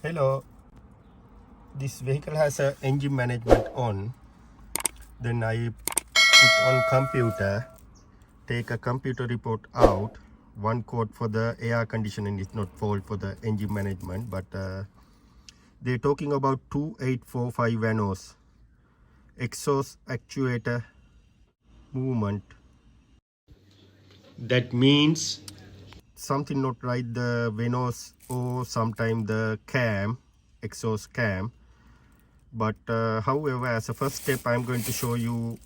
Hello, this vehicle has a engine management on. Then I put on computer, take a computer report out. One code for the air conditioning is not fault for the engine management, but they're talking about 2845 Vanos exhaust actuator movement. That means something not right, the Vanos or sometime the cam, exhaust cam. But however, as a first step, I'm going to show you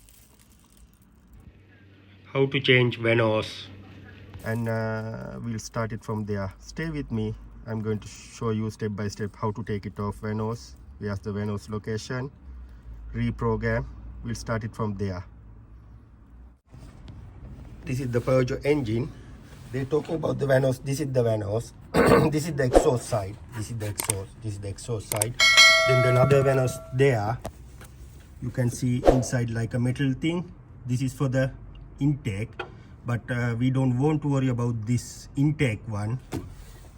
how to change Vanos, and we'll start it from there. Stay with me. I'm going to show you step by step how to take it off Vanos. Where's the Vanos location, reprogram. We'll start it from there. This is the Verso engine. They're talking about the Vanos. This is the Vanos. This is the exhaust side. This is the exhaust. This is the exhaust side. Then the another Vanos there. You can see inside like a metal thing. This is for the intake, but we don't want to worry about this intake one.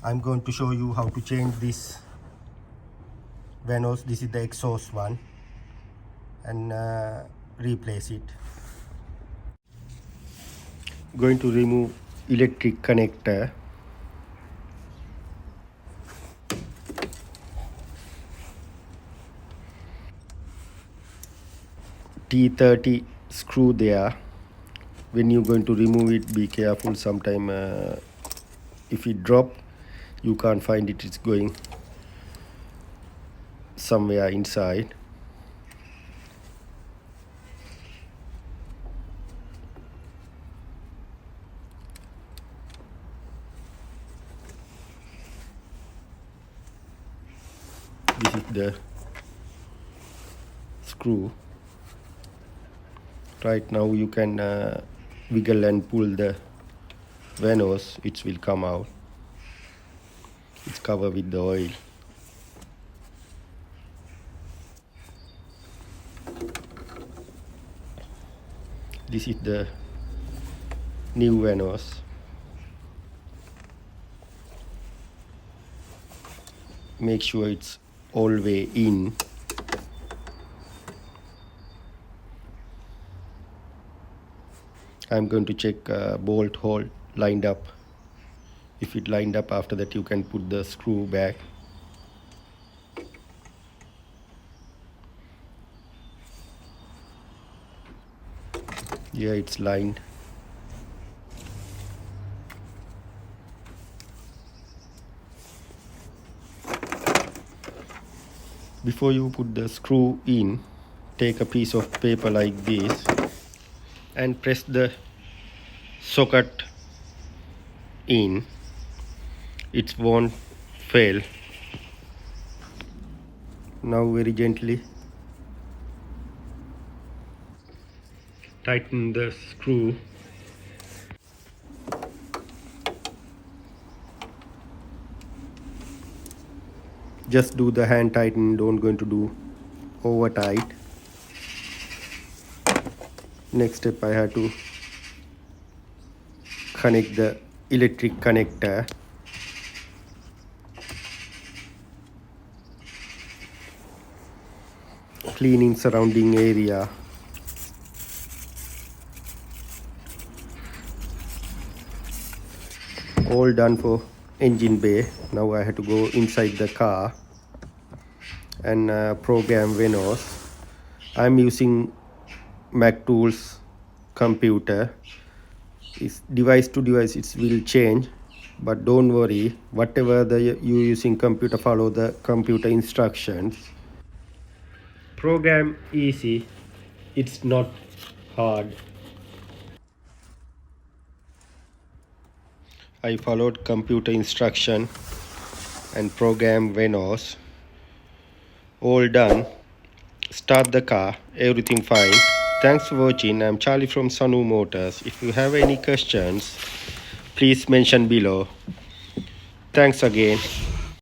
I'm going to show you how to change this Vanos. This is the exhaust one, and replace it. Going to remove electric connector. T30 screw there. When you're going to remove it, be careful. Sometime if it drop, you can't find it. It's going somewhere inside. This is the screw. Right now you can wiggle and pull the Vanos, it will come out. It's covered with the oil. This is the new Vanos. Make sure it's all way in. I'm going to check bolt hole lined up. If it lined up, after that you can put the screw back. Yeah, it's lined. Before you put the screw in, take a piece of paper like this and press the socket in. It won't fail. Now very gently tighten the screw. Just do the hand tighten, don't going to do over tight. Next step, I have to connect the electric connector. Cleaning surrounding area. All done for engine bay. Now I have to go inside the car and program Vanos. I'm using Mac Tools computer. It's device to device, it will change, but don't worry, whatever you using computer, follow the computer instructions. Program easy, it's not hard. I followed computer instruction and program Vanos. All done. Start the car, everything fine. Thanks for watching. I'm Charlie from Sanu Motors. If you have any questions, please mention below. Thanks again.